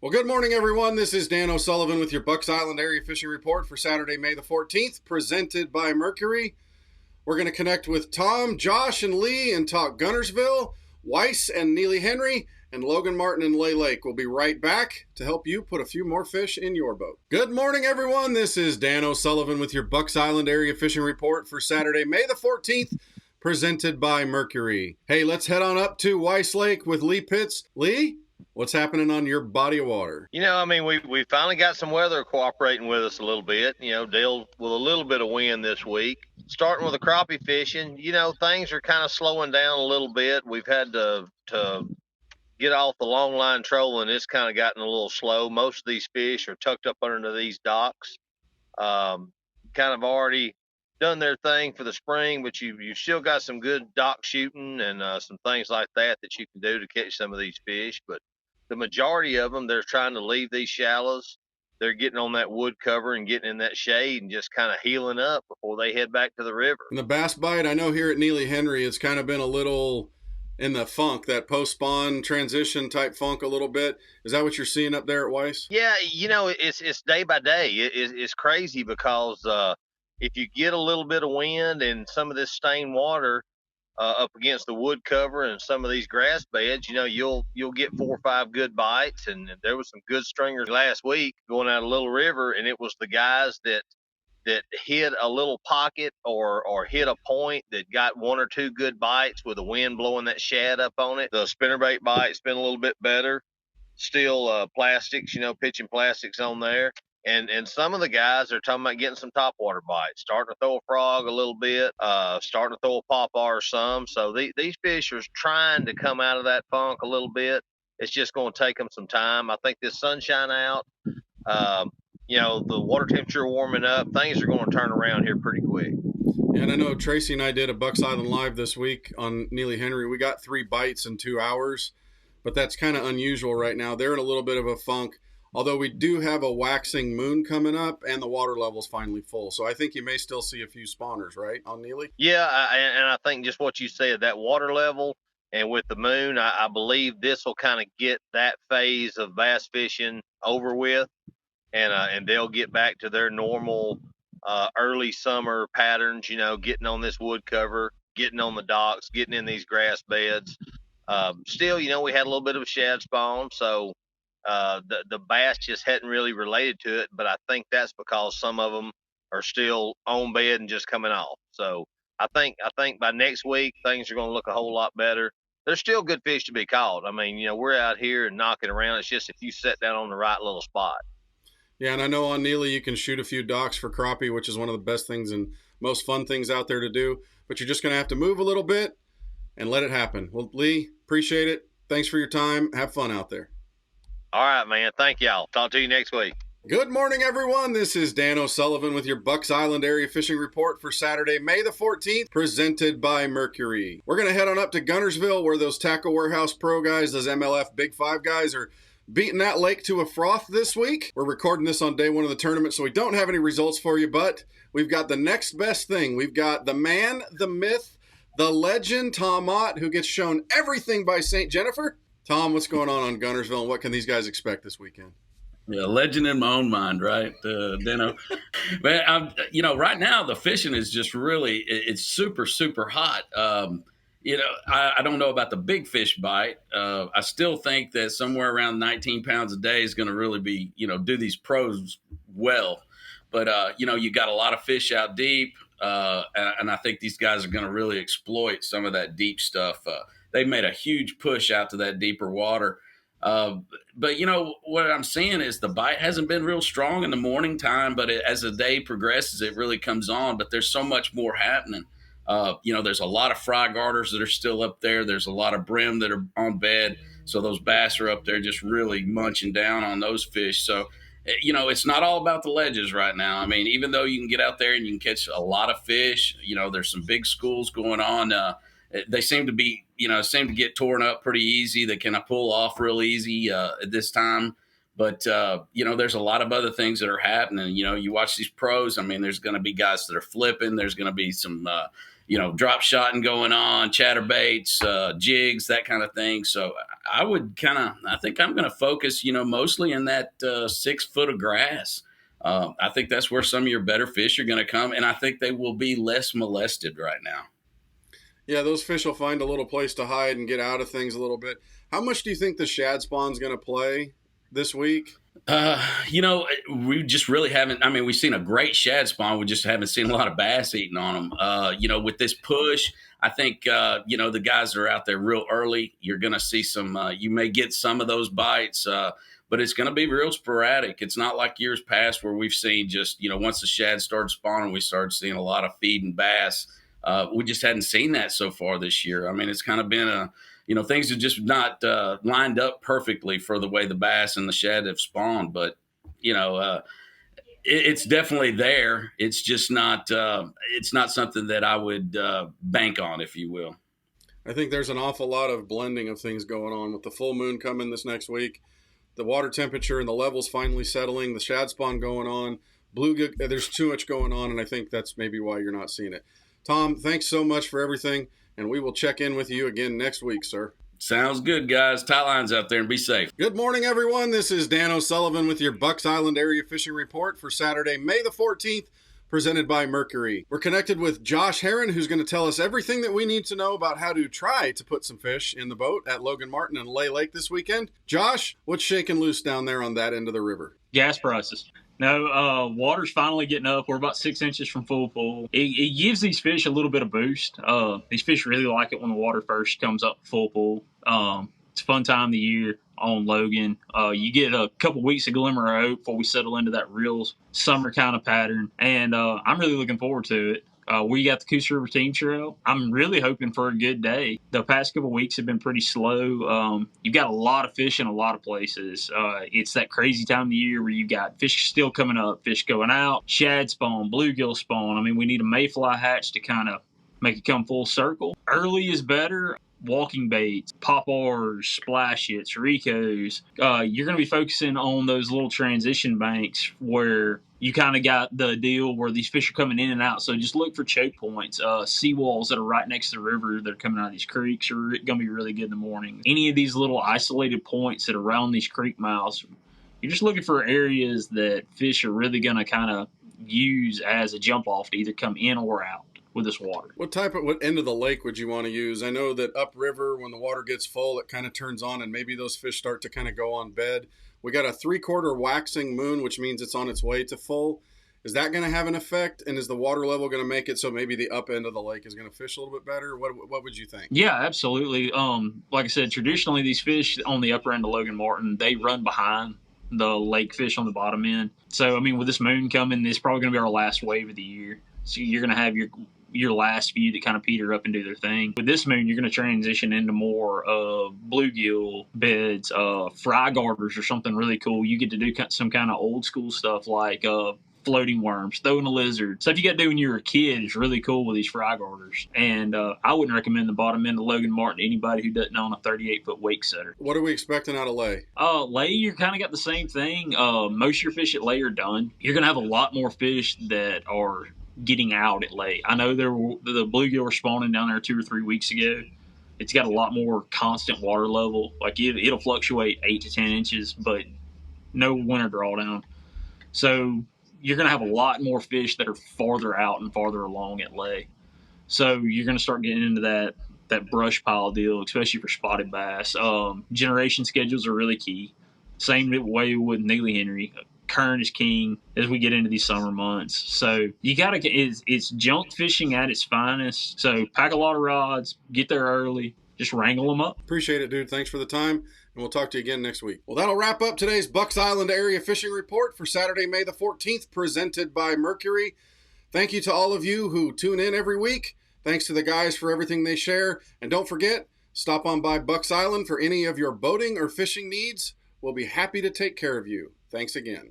Well, good morning, everyone. This is Dan O'Sullivan with your Bucks Island Area Fishing Report for Saturday, May the 14th, presented by Mercury. We're going to connect with Tom, Josh, and Lee and talk Guntersville, Weiss and Neely Henry, and Logan Martin and Lay Lake. We'll be right back to help you put a few more fish in your boat. Good morning, everyone. This is Dan O'Sullivan with your Bucks Island Area Fishing Report for Saturday, May the 14th, presented by Mercury. Hey, let's head on up to Weiss Lake with Lee Pitts. Lee, what's happening on your body of water? We finally got some weather cooperating with us a little bit, dealt with a little bit of wind this week. Starting with the crappie fishing, things are kind of slowing down a little bit. We've had to get off the long line trolling. It's kind of gotten a little slow. Most of these fish are tucked up under these docks. Kind of already done their thing for the spring, but you've still got some good dock shooting and some things like that you can do to catch some of these fish. But the majority of them, they're trying to leave these shallows. They're getting on that wood cover and getting in that shade and just kind of healing up before they head back to the river. And the bass bite, I know here at Neely Henry, it's kind of been a little in the funk, that post-spawn transition type funk a little bit. Is that what you're seeing up there at Weiss? Yeah, it's day by day. It's crazy because if you get a little bit of wind and some of this stained water up against the wood cover and some of these grass beds, you'll get 4 or 5 good bites. And there was some good stringers last week going out of Little River, and it was the guys that hit a little pocket or hit a point that got 1 or 2 good bites with the wind blowing that shad up on it. The spinnerbait bite's been a little bit better. Still plastics, pitching plastics on there. And some of the guys are talking about getting some topwater bites, starting to throw a frog a little bit, starting to throw a pawpaw or some. So these fish are trying to come out of that funk a little bit. It's just going to take them some time. I think this sunshine out, the water temperature warming up, things are going to turn around here pretty quick. And I know Tracy and I did a Bucks Island Live this week on Neely Henry. We got 3 bites in 2 hours, but that's kind of unusual right now. They're in a little bit of a funk. Although we do have a waxing moon coming up and the water level's finally full. So I think you may still see a few spawners, right, on Neely? Yeah, and I think just what you said, that water level and with the moon, I believe this will kind of get that phase of bass fishing over with, and they'll get back to their normal early summer patterns, getting on this wood cover, getting on the docks, getting in these grass beds. Still, we had a little bit of a shad spawn, so the bass just hadn't really related to it, but I think that's because some of them are still on bed and just coming off. So I think by next week things are going to look a whole lot better. There's still good fish to be caught. I mean, we're out here and knocking around. It's just if you set down on the right little spot. Yeah, and I know on Neely you can shoot a few docks for crappie, which is one of the best things and most fun things out there to do. But you're just going to have to move a little bit and let it happen. Well, Lee, appreciate it. Thanks for your time. Have fun out there. All right, man. Thank y'all. Talk to you next week. Good morning, everyone. This is Dan O'Sullivan with your Bucks Island Area Fishing Report for Saturday, May the 14th, presented by Mercury. We're going to head on up to Guntersville where those Tackle Warehouse Pro guys, those MLF Big 5 guys, are beating that lake to a froth this week. We're recording this on day 1 of the tournament, so we don't have any results for you, but we've got the next best thing. We've got the man, the myth, the legend, Tom Ott, who gets shown everything by St. Jennifer. Tom, what's going on Guntersville, and what can these guys expect this weekend? Yeah, legend in my own mind, right, Dano? But right now the fishing is just really, it's super, super hot. I don't know about the big fish bite. I still think that somewhere around 19 pounds a day is going to really be, do these pros well. But, you got a lot of fish out deep, and I think these guys are going to really exploit some of that deep stuff. They've made a huge push out to that deeper water. But what I'm seeing is the bite hasn't been real strong in the morning time, but as the day progresses, it really comes on. But there's so much more happening. There's a lot of fry garters that are still up there. There's a lot of brim that are on bed. So those bass are up there just really munching down on those fish. So, it's not all about the ledges right now. I mean, even though you can get out there and you can catch a lot of fish, there's some big schools going on. They seem to get torn up pretty easy. They kind of pull off real easy at this time. But, there's a lot of other things that are happening. You watch these pros. I mean, there's going to be guys that are flipping. There's going to be some drop shotting going on, chatterbaits, jigs, that kind of thing. So I think I'm going to focus, mostly in that 6 foot of grass. I think that's where some of your better fish are going to come, and I think they will be less molested right now. Yeah, those fish will find a little place to hide and get out of things a little bit. How much do you think the shad spawn's going to play this week? We just really haven't. I mean, we've seen a great shad spawn. We just haven't seen a lot of bass eating on them. With this push, I think, the guys that are out there real early, you're going to see some, you may get some of those bites, but it's going to be real sporadic. It's not like years past where we've seen just, once the shad started spawning, we started seeing a lot of feeding bass. We just hadn't seen that so far this year. I mean, it's kind of been things have just not lined up perfectly for the way the bass and the shad have spawned. But, it's definitely there. It's just not something that I would bank on, if you will. I think there's an awful lot of blending of things going on with the full moon coming this next week. The water temperature and the levels finally settling, the shad spawn going on, there's too much going on, and I think that's maybe why you're not seeing it. Tom, thanks so much for everything, and we will check in with you again next week, sir. Sounds good, guys. Tie lines out there and be safe. Good morning, everyone. This is Dan O'Sullivan with your Bucks Island Area Fishing Report for Saturday, May the 14th, presented by Mercury. We're connected with Josh Herron, who's going to tell us everything that we need to know about how to try to put some fish in the boat at Logan Martin and Lay Lake this weekend. Josh, what's shaking loose down there on that end of the river? Gas prices. No, water's finally getting up. We're about 6 inches from full pool. It gives these fish a little bit of boost. These fish really like it when the water first comes up full pool. It's a fun time of the year on Logan. You get a couple weeks of glimmer of hope before we settle into that real summer kind of pattern. And I'm really looking forward to it. We got the Coos River Team Trail. I'm really hoping for a good day. The past couple of weeks have been pretty slow. You've got a lot of fish in a lot of places. It's that crazy time of the year where you've got fish still coming up, fish going out, shad spawn, bluegill spawn. I mean, we need a mayfly hatch to kind of make it come full circle. Early is better. Walking baits, poppers, splash hits, Ricos. You're going to be focusing on those little transition banks where you kind of got the deal where these fish are coming in and out. So just look for choke points, seawalls that are right next to the river that are coming out of these creeks are going to be really good in the morning. Any of these little isolated points that are around these creek mouths, you're just looking for areas that fish are really going to kind of use as a jump off to either come in or out with this water. What end of the lake would you want to use? I know that upriver, when the water gets full, it kind of turns on and maybe those fish start to kind of go on bed. We got a 3/4 waxing moon, which means it's on its way to full. Is that going to have an effect? And is the water level going to make it so maybe the up end of the lake is going to fish a little bit better? What would you think? Yeah, absolutely. Like I said, traditionally these fish on the upper end of Logan Martin, they run behind the lake fish on the bottom end. So, I mean, with this moon coming, it's probably going to be our last wave of the year. So you're going to have your last few that kind of peter up and do their thing. With this moon, you're going to transition into more of bluegill beds, fry garters or something really cool. You get to do some kind of old school stuff like floating worms, throwing a lizard. Stuff you got to do when you were a kid is really cool with these fry garters. And I wouldn't recommend the bottom end of Logan Martin to anybody who doesn't own a 38-foot wake setter. What are we expecting out of Lay? Lay, you're kind of got the same thing. Most of your fish at Lay are done. You're going to have a lot more fish that are getting out at Lay. I know the bluegill were spawning down there 2 or 3 weeks ago. It's got a lot more constant water level. Like it'll fluctuate 8 to 10 inches, but no winter drawdown. So you're going to have a lot more fish that are farther out and farther along at Lay. So you're going to start getting into that brush pile deal, especially for spotted bass. Generation schedules are really key. Same way with Neely Henry. Current is king as we get into these summer months. So you got to, it's junk fishing at its finest. So pack a lot of rods, get there early, just wrangle them up. Appreciate it, dude. Thanks for the time, and we'll talk to you again next week. Well, that'll wrap up today's Bucks Island Area Fishing Report for Saturday, May the 14th, presented by Mercury. Thank you to all of you who tune in every week. Thanks to the guys for everything they share. And don't forget, stop on by Bucks Island for any of your boating or fishing needs. We'll be happy to take care of you. Thanks again.